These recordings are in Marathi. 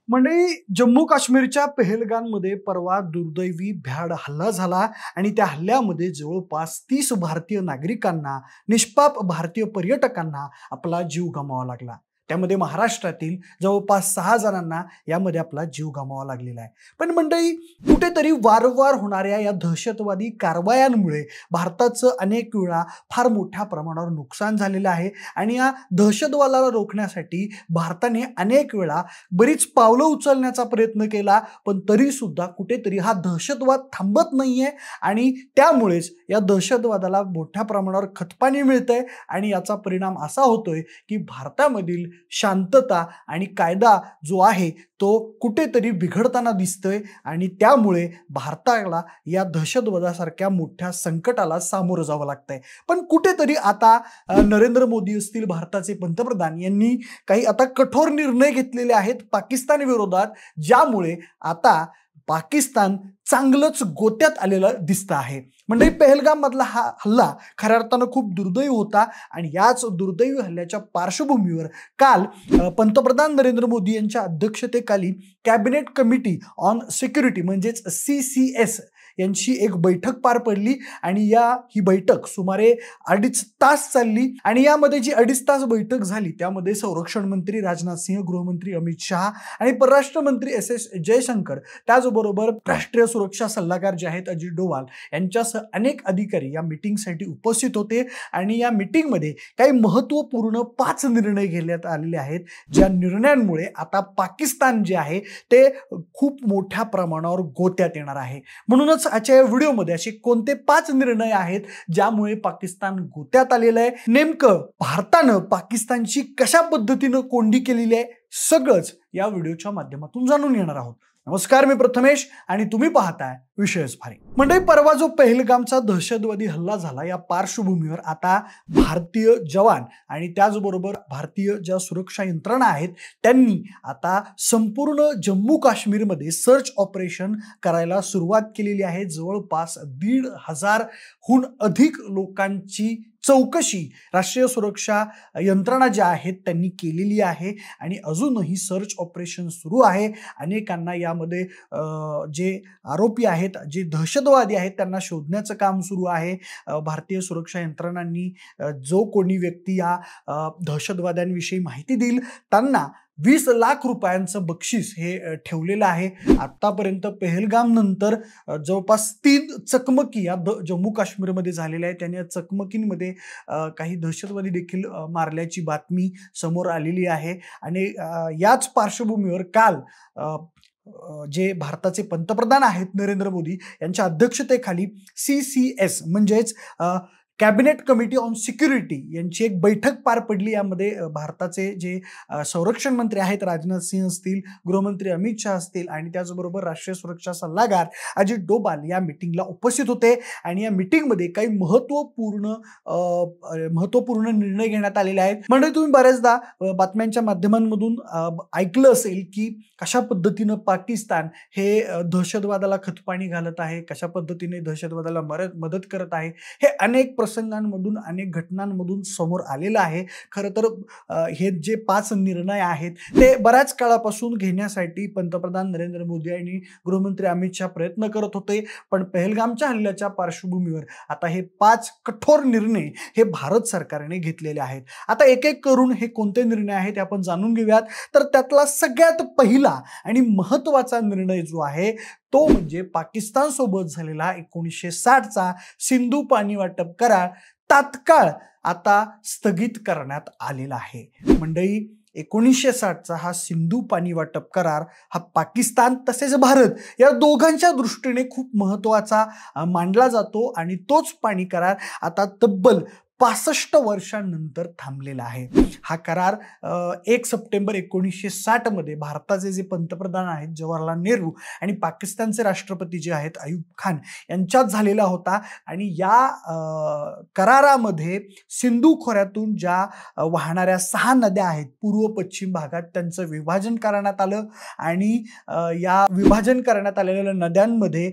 मंडळी, जम्मू काश्मीरच्या पहलगाममध्ये परवा दुर्दैवी भ्याड हल्ला झाला आणि त्या हल्ल्यामध्ये जवळपास 30 भारतीय नागरिकांना, निष्पाप भारतीय पर्यटकांना आपला जीव गमवावा लागला. त्यामध्ये महाराष्ट्रातील जवळपास 6 जणांना यामध्ये आपला जीव गमवावा लागलेला आहे. पण मंडळी, कुठेतरी वारंवार होणाऱ्या या दहशतवादी कारवायांमुळे भारताचं अनेक वेळा फार मोठ्या प्रमाणावर नुकसान झालेलं आहे आणि या दहशतवादाला रोखण्यासाठी भारताने अनेक वेळा बरीच पावलं उचलण्याचा प्रयत्न केला, पण तरी सुद्धा कुठेतरी हा दहशतवाद थांबत नाहीये आणि त्यामुळेच या दहशतवादाला मोठ्या प्रमाणावर खतपाणी मिळतंय आणि याचा परिणाम असा होतोय की भारतामधील शांतता आणि कायदा जो आहे तो कुठेतरी बिघडताना दिसतोय आणि त्यामुळे भारताला या दहशतवादासारख्या मोठ्या संकटाला सामोरं जावं लागतंय. पण कुठेतरी आता नरेंद्र मोदी असतील, भारताचे पंतप्रधान, यांनी काही आता कठोर निर्णय घेतलेले आहेत पाकिस्तान विरोधात, ज्यामुळे आता पाकिस्तान चांगलंच गोत्यात आलेलं दिसतं आहे. म्हणजे पहलगाम मधला हा हल्ला खऱ्या अर्थानं खूप दुर्दैवी होता आणि याच दुर्दैवी हल्ल्याच्या पार्श्वभूमीवर काल पंतप्रधान नरेंद्र मोदी यांच्या अध्यक्षतेखाली कॅबिनेट कमिटी ऑन सिक्युरिटी म्हणजेच CCS यांची एक बैठक पार पडली आणि ही बैठक सुमारे 2.5 तास चालली आणि यामध्ये जी 2.5 तास बैठक झाली त्यामध्ये संरक्षण मंत्री राजनाथ सिंह, गृहमंत्री अमित शहा आणि परराष्ट्र मंत्री SS जयशंकर, त्याचबरोबर राष्ट्रीय सुरक्षा सल्लागार जे आहेत अजित डोवाल यांच्यासह अनेक अधिकारी या मीटिंगसाठी उपस्थित होते आणि या मीटिंगमध्ये काही महत्त्वपूर्ण 5 निर्णय घेण्यात आलेले आहेत, ज्या निर्णयांमुळे आता पाकिस्तान जे आहे ते खूप मोठ्या प्रमाणावर गोत्यात येणार आहे. म्हणूनच आजच्या व्हिडिओमध्ये असे कोणते 5 निर्णय आहेत ज्यामुळे पाकिस्तान गोत्यात आलेलं आहे, नेमकं भारतानं पाकिस्तानची कशा पद्धतीनं कोंडी केलेली आहे, सगळंच या व्हिडिओच्या माध्यमातून जाणून घेणार आहोत. नमस्कार, मी प्रथमेश आणि तुम्ही पाहताय विषयच भारी. म्हणजे परवा जो पहलगामचा दहशतवादी हल्ला झाला या पार्श्वभूमीवर आता भारतीय जवान आणि त्याचबरोबर भारतीय ज्या सुरक्षा यंत्रणा आहेत त्यांनी आता संपूर्ण जम्मू काश्मीरमध्ये सर्च ऑपरेशन करायला सुरुवात केलेली आहे. जवळपास 1,500हून अधिक लोकांची चौकशी राष्ट्रीय सुरक्षा यंत्रणा ज्या आहेत त्यांनी केलेली आहे आणि अजूनही सर्च ऑपरेशन सुरू आहे. अनेकांना यामध्ये जे आरोपी आहेत, जे दहशतवादी आहेत, त्यांना शोधण्याचं काम सुरू आहे. भारतीय सुरक्षा यंत्रणांनी जो कोणी व्यक्ती या दहशतवाद्यांविषयी माहिती देईल त्यांना 20 लाख रुपयांचं बक्षीस हे ठेवलेलं आहे. आतापर्यंत पहलगाम नंतर जवळपास 3 चकमकी या जम्मू काश्मीरमध्ये झालेल्या आहेत. त्यांनी या चकमकींमध्ये काही दहशतवादी देखील मारल्याची बातमी समोर आलेली आहे आणि याच पार्श्वभूमीवर काल जे भारताचे पंतप्रधान आहेत नरेंद्र मोदी यांच्या अध्यक्षतेखाली CCS म्हणजेच कॅबिनेट कमिटी ऑन सिक्युरिटी यांची एक बैठक पार पडली. यामध्ये भारताचे जे संरक्षण मंत्री आहेत राजनाथ सिंह असतील, गृहमंत्री अमित शहा असतील आणि त्याचबरोबर राष्ट्रीय सुरक्षा सल्लागार अजित डोभाल या मीटिंगला उपस्थित होते आणि या मीटिंगमध्ये काही महत्वपूर्ण निर्णय घेण्यात आलेले आहेत. म्हणजे तुम्ही बऱ्याचदा बातम्यांच्या माध्यमांमधून ऐकलं असेल की कशा पद्धतीनं पाकिस्तान हे दहशतवादाला खतपाणी घालत आहे, कशा पद्धतीने दहशतवादाला मदत करत आहे, हे अनेक प्रसंगांमधून, अनेक घटनांमधून समोर आलेलं आहे. खरं तर हे जे 5 निर्णय आहेत ते बऱ्याच काळापासून घेण्यासाठी पंतप्रधान नरेंद्र मोदी आणि गृहमंत्री अमित शहा प्रयत्न करत होते, पण पहलगामच्या हल्ल्याच्या पार्श्वभूमीवर आता हे 5 कठोर निर्णय हे भारत सरकारने घेतलेले आहेत. आता एक एक करून हे कोणते निर्णय आहेत आपण जाणून घेऊयात. तर त्यातला सगळ्यात पहिला आणि महत्त्वाचा निर्णय जो आहे तो म्हणजे पाकिस्तान सोबत झालेला 1960चा सिंधू पाणी वाटप करार तात्काळ आता स्थगित करण्यात आलेला आहे. मंडळी, 1960चा हा सिंधू पाणी वाटप करार हा पाकिस्तान तसेच भारत या दोघांच्या दृष्टीने खूप महत्त्वाचा मानला जातो आणि तोच पाणी करार आता तब्बल 65 वर्षांनंतर थांबलेला आहे. हा करार 1 सप्टेंबर 1960 मध्ये भारताचे जे पंतप्रधान आहेत जवाहरलाल नेहरू आणि पाकिस्तानचे राष्ट्रपती जे आहेत अयूब खान यांच्यात झालेला होता आणि या करारामध्ये सिंधू खोऱ्यातून ज्या वाहणाऱ्या 6 नद्या आहेत पूर्व पश्चिम भागात त्यांचं विभाजन करण्यात आलं आणि या विभाजन करण्यात आलेल्या नद्यांमध्ये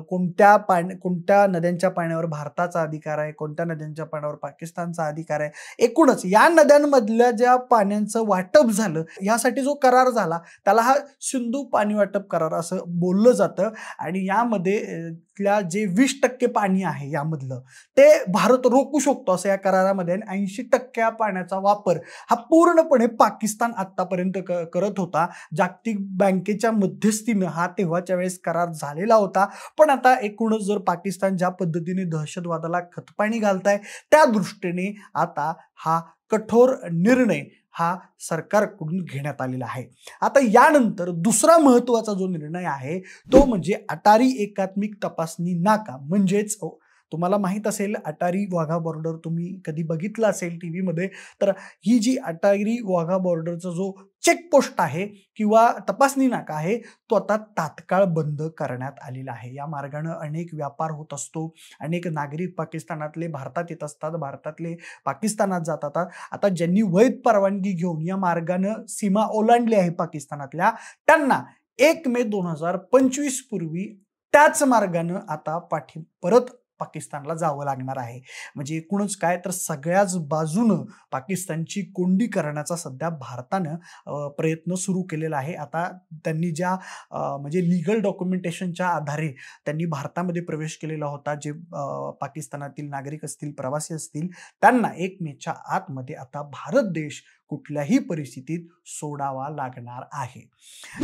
कोणत्या नद्यांच्या पाण्यावर भारताचा अधिकार आहे, कोणत्या नद्यांच्या पाण्यावर पाकिस्तानचा अधिकार आहे. एकूणच या नद्यांमधल्या ज्या पाण्याचं वाटप झालं यासाठी जो करार झाला त्याला हा सिंधू पाणी वाटप करार असं बोललं जातं आणि यामध्ये जे 20% पाणी आहे यामधलं ते भारत रोखू शकतो असं या करारामध्ये. 80% पाण्याचा वापर हा पूर्णपणे पाकिस्तान आतापर्यंत करत होता. जागतिक बँकेच्या मध्यस्थीनं हा तेव्हाच्या वेळेस करार झालेला होता. पण आता एकूणच जर पाकिस्तान ज्या पद्धतीने दहशतवादाला खतपाणी घालताय त्या दृष्टीने आता हा कठोर निर्णय हा सरकारकडून घेण्यात आलेला आहे. आता यानंतर दुसरा महत्वाचा जो निर्णय आहे तो म्हणजे अटारी एकात्मिक तपासणी नाका. म्हणजेच तुम्हाला माहित असेल अटारी वाघा बॉर्डर तुम्ही कधी बघितलं असेल टीव्ही मध्ये, तर ही जी अटारी वाघा बॉर्डरचा जो चेकपोस्ट आहे किंवा तपासणी नाका आहे तो आता तात्काळ बंद करण्यात आलेला आहे. या मार्गाने अनेक व्यापार होत असतो, अनेक नागरिक पाकिस्तानातले भारतात येत असतात, भारतातले पाकिस्तानात जातात. आता ज्यांनी वैध परवानगी घेऊन या मार्गाने सीमा ओलांडली आहे पाकिस्तानातल्या त्यांना 1 मे 2025 पूर्वी त्याच मार्गाने आता परत पाकिस्तानला जावं लागणार आहे. म्हणजे एकूणच काय तर सगळ्याच बाजूनं पाकिस्तानची कोंडी करण्याचा सध्या भारतानं प्रयत्न सुरू केलेला आहे. आता त्यांनी ज्या म्हणजे लीगल डॉक्युमेंटेशनच्या आधारे त्यांनी भारतामध्ये प्रवेश केलेला होता, जे पाकिस्तानातील नागरिक असतील, प्रवासी असतील, त्यांना 1 मेच्या आतमध्ये आता भारत देश कुठल्याही परिस्थितीत सोडावा लागणार आहे.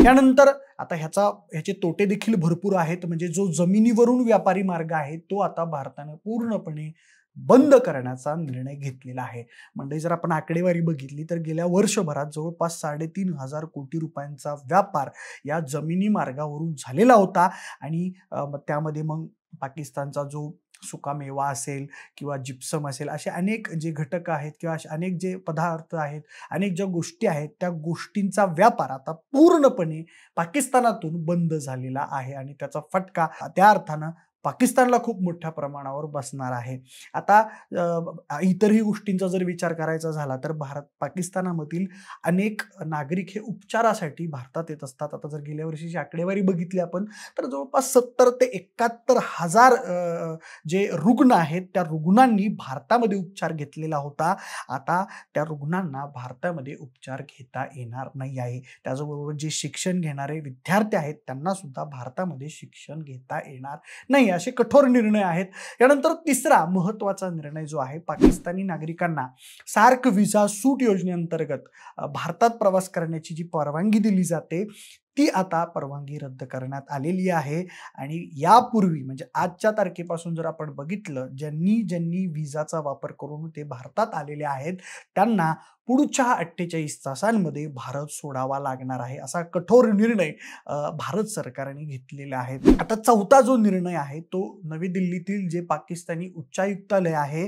यानंतर आता ह्याचे तोटे देखील भरपूर आहेत. म्हणजे जो जमिनीवरून व्यापारी मार्ग आहे तो आता भारताने पूर्णपणे बंद करण्याचा निर्णय घेतलेला आहे. म्हणजे जर आपण आकडेवारी बघितली तर गेल्या वर्षभरात जवळपास 3,500 कोटी रुपयांचा व्यापार या जमिनी मार्गावरून झालेला होता आणि त्यामध्ये मग पाकिस्तानचा जो सुकामेवा असेल किंवा जिप्सम असेल असे अनेक जे घटक आहेत किंवा असे अनेक जे पदार्थ आहेत, अनेक ज्या गोष्टी आहेत त्या गोष्टींचा व्यापार आता पूर्णपणे पाकिस्तानातून बंद झालेला आहे आणि त्याचा फटका त्या अर्थानं पाकिस्तानला खूप मोठ्या प्रमाणावर बसणार आहे. आता इतरही गोष्टींचा जर विचार करायचा झाला तर पाकिस्तानामधील अनेक नागरिक हे उपचारासाठी भारतात येत असतात. आता जर गेल्या वर्षीची आकडेवारी बघितली आपण तर जवळपास 70 ते 71 हजार जे रुग्ण आहेत त्या रुग्णांनी भारतामध्ये उपचार घेतलेला होता. आता त्या रुग्णांना भारतामध्ये उपचार घेता येणार नाही आहे. त्याचबरोबर जे शिक्षण घेणारे विद्यार्थी आहेत त्यांना सुद्धा भारतामध्ये शिक्षण घेता येणार नाही, असे कठोर निर्णय आहेत. यानंतर तिसरा महत्वाचा निर्णय जो आहे, पाकिस्तानी नागरिकांना सार्क व्हिसा सूट योजनेअंतर्गत भारतात प्रवास करण्याची जी परवानगी दिली जाते ती आता परवानगी रद्द करण्यात आलेली आहे. आणि यापूर्वी म्हणजे आजच्या तारखेपासून जर आपण बघितलं, ज्यांनी व्हिसाचा वापर करून ते भारतात आलेले आहेत त्यांना पुढच्या 48 तासांमध्ये भारत सोडावा लागणार आहे, असा कठोर निर्णय भारत सरकारने घेतलेला आहे. आता चौथा जो निर्णय आहे तो नवी दिल्लीतील जे पाकिस्तानी उच्चायुक्तालय आहे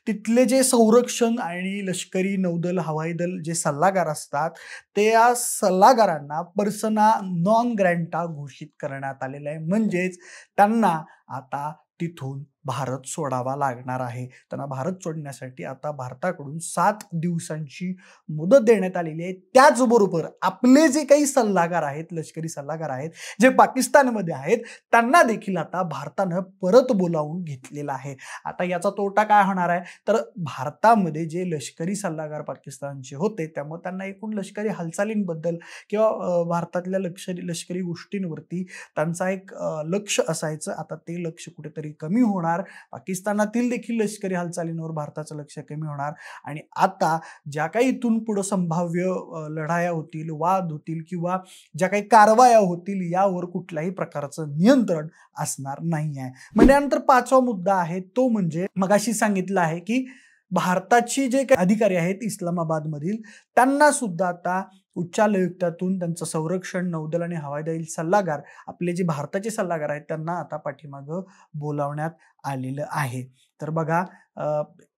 तिथले जे संरक्षण आणि लष्करी, नौदल, हवाई दल जे सल्लागार असतात त्या सल्लागारांना पर्सना नॉन ग्रॅटा घोषित करण्यात आलेलं आहे. म्हणजेच त्यांना आता तिथून भारत सोडावा लागणार आहे. त्यांना भारत सोडण्यासाठी आता भारताकडून 7 दिवसांची मुदत देण्यात आलेली आहे. त्याचबरोबर आपले जे काही सल्लागार आहेत, लष्करी सल्लागार आहेत जे पाकिस्तानमध्ये आहेत त्यांना देखील आता भारतानं परत बोलावून घेतलेला आहे. आता याचा तोटा काय होणार आहे तर भारतामध्ये जे लष्करी सल्लागार पाकिस्तानचे होते त्यामुळे त्यांना एकूण लष्करी हालचालींबद्दल किंवा भारतातल्या लष्करी गोष्टींवरती त्यांचा एक लक्ष असायचं. आता ते लक्ष कुठेतरी कमी होणार. पाकिस्तानातील देखील लष्करी हालचालींवर भारताचं लक्ष कमी होणार आणि आता ज्या काही इथून पुढे संभाव्य लढाया होतील, वाद होतील किंवा ज्या काही कारवाया होतील यावर कुठल्याही प्रकारचं नियंत्रण असणार नाही आहे. म्हणजे नंतर पाचवा मुद्दा आहे तो म्हणजे मगाशी सांगितलं आहे की भारताची जे काही अधिकारी आहेत इस्लामाबाद मधील त्यांना सुद्धा आता उच्चायुक्तातून त्यांचं संरक्षण, नौदल आणि हवाई दल सल्लागार आपले जे भारताचे सल्लागार आहेत त्यांना आता पाठीमागं बोलावण्यात आलेलं आहे. तर बघा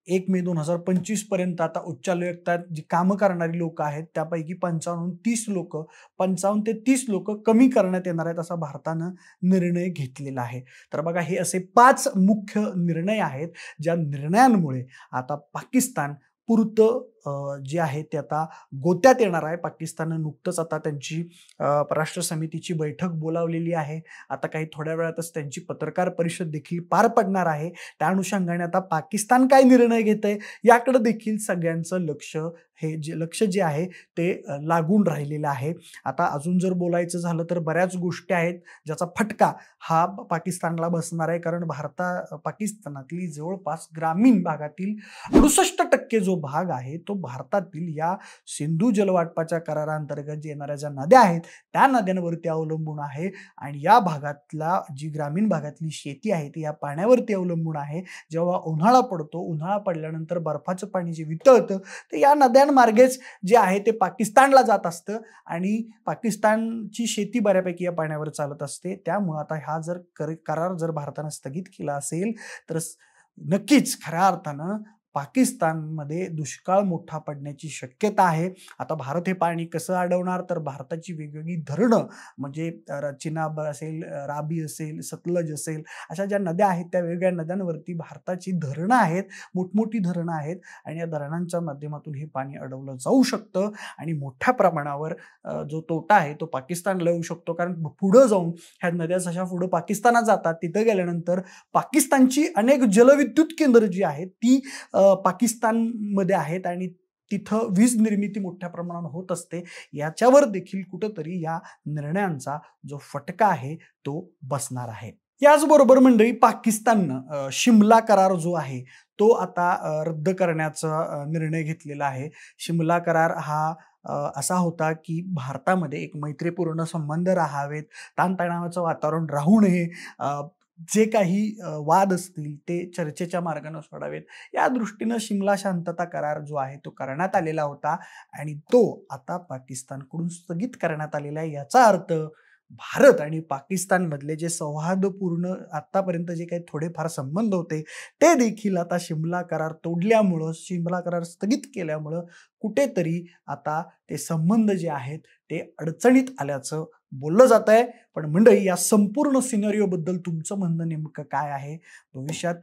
1 मे 2025 पर्यंत आता उच्चायुक्तात जी कामं करणारी लोक आहेत त्यापैकी 55 ते 30 लोक कमी करण्यात येणार आहेत असा भारतानं निर्णय घेतलेला आहे. तर बघा हे असे 5 मुख्य निर्णय आहेत ज्या निर्णयांमुळे आता पाकिस्तान तात्पुरतं जे आहे ते आता गोत्यात येणार आहे. पाकिस्ताननं नुकतंच आता त्यांची परराष्ट्र समितीची बैठक बोलावलेली आहे. आता काही थोड्या वेळातच त्यांची पत्रकार परिषद देखील पार पडणार आहे. त्या अनुषंगाने आता पाकिस्तान काय निर्णय घेतंय याकडे देखील सगळ्यांचं लक्ष जे आहे ते लागून राहिलेलं आहे. आता अजून जर बोलायचं झालं तर बऱ्याच गोष्टी आहेत ज्याचा फटका हा पाकिस्तानला बसणार आहे. कारण पाकिस्तानातली जवळपास ग्रामीण भागातील 68% जो भाग आहे तो भारतातील या सिंधू जलवाटपाच्या कराराअंतर्गत येणाऱ्या ज्या नद्या आहेत त्या नद्यांवरती अवलंबून आहे. आणि या भागातला जी ग्रामीण भागातली शेती आहे ती या पाण्यावरती अवलंबून आहे. जेव्हा उन्हाळा पडतो, उन्हाळा पडल्यानंतर बर्फाचं पाणी जे वितळतं ते या नद्यांमार्गेच जे आहे ते पाकिस्तानला जात असतं आणि पाकिस्तानची शेती बऱ्यापैकी या पाण्यावर चालत असते. त्यामुळे आता हा करार जर भारतानं स्थगित केला असेल तर नक्कीच खऱ्या अर्थानं पाकिस्तानमध्ये दुष्काळ मोठा पडण्याची शक्यता आहे. आता भारत हे पाणी कसं अडवणार, तर भारताची वेगवेगळी धरणं म्हणजे चिनाब असेल, राबी असेल, सतलज असेल, अशा ज्या नद्या आहेत त्या वेगवेगळ्या नद्यांवरती भारताची धरणं आहेत, मोठमोठी धरणं आहेत आणि या धरणांच्या माध्यमातून हे पाणी अडवलं जाऊ शकतं आणि मोठ्या प्रमाणावर जो तोटा आहे तो पाकिस्तानला येऊ शकतो. कारण पुढं जाऊन ह्या नद्या जशा पुढं पाकिस्तानात जातात तिथं गेल्यानंतर पाकिस्तानची अनेक जलविद्युत केंद्र जी आहेत ती पाकिस्तानमध्ये आहेत आणि तिथं वीज निर्मिती मोठ्या प्रमाणात होत असते. याच्यावर देखील कुठंतरी या निर्णयांचा जो फटका आहे तो बसणार आहे. याचबरोबर मंडळी पाकिस्ताननं शिमला करार जो आहे तो आता रद्द करण्याचा निर्णय घेतलेला आहे. शिमला करार हा असा होता की भारतामध्ये एक मैत्रीपूर्ण संबंध राहावेत, ताणतणावाचं वातावरण राहू नये, जे काही वाद असतील ते चर्चेच्या मार्गाने सोडावेत या दृष्टीनं शिमला शांतता करार जो आहे तो करण्यात आलेला होता आणि तो आता पाकिस्तानकडून स्थगित करण्यात आलेला आहे. याचा अर्थ भारत आणि पाकिस्तान मधले जे सौहार्दपूर्ण आतापर्यंत जे काही थोडेफार संबंध होते ते देखील आता शिमला करार तोडल्यामुळं, शिमला करार स्थगित केल्यामुळं कुठेतरी आता ते संबंध जे आहेत ते अडचणीत आल्याचं बोललं जात आहे. पण मंडळी या संपूर्ण सिनेरिओ बद्दल तुमचं म्हणणं नेमकं काय आहे? भविष्यात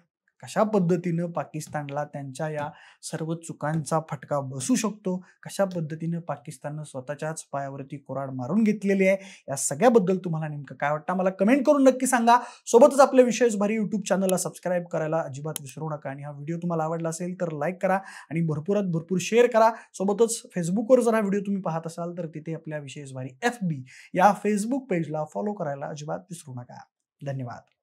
कशा पद्धतीनं पाकिस्तानला त्यांच्या या सर्व चुकांचा फटका बसू शकतो? कशा पद्धतीनं पाकिस्ताननं स्वतःच्याच पायावरती कुऱ्हाड मारून घेतलेली आहे? या सगळ्याबद्दल तुम्हाला नेमकं काय वाटतं? मला कमेंट करून नक्की सांगा. सोबतच आपल्या विशेष भारी यूट्यूब चॅनलला सबस्क्राईब करायला अजिबात विसरू नका आणि हा व्हिडिओ तुम्हाला आवडला असेल तर लाईक करा आणि भरपूरात भरपूर शेअर करा. सोबतच फेसबुकवर जर हा व्हिडिओ तुम्ही पाहत असाल तर तिथे आपल्या विशेष भारी FB या फेसबुक पेजला फॉलो करायला अजिबात विसरू नका. धन्यवाद.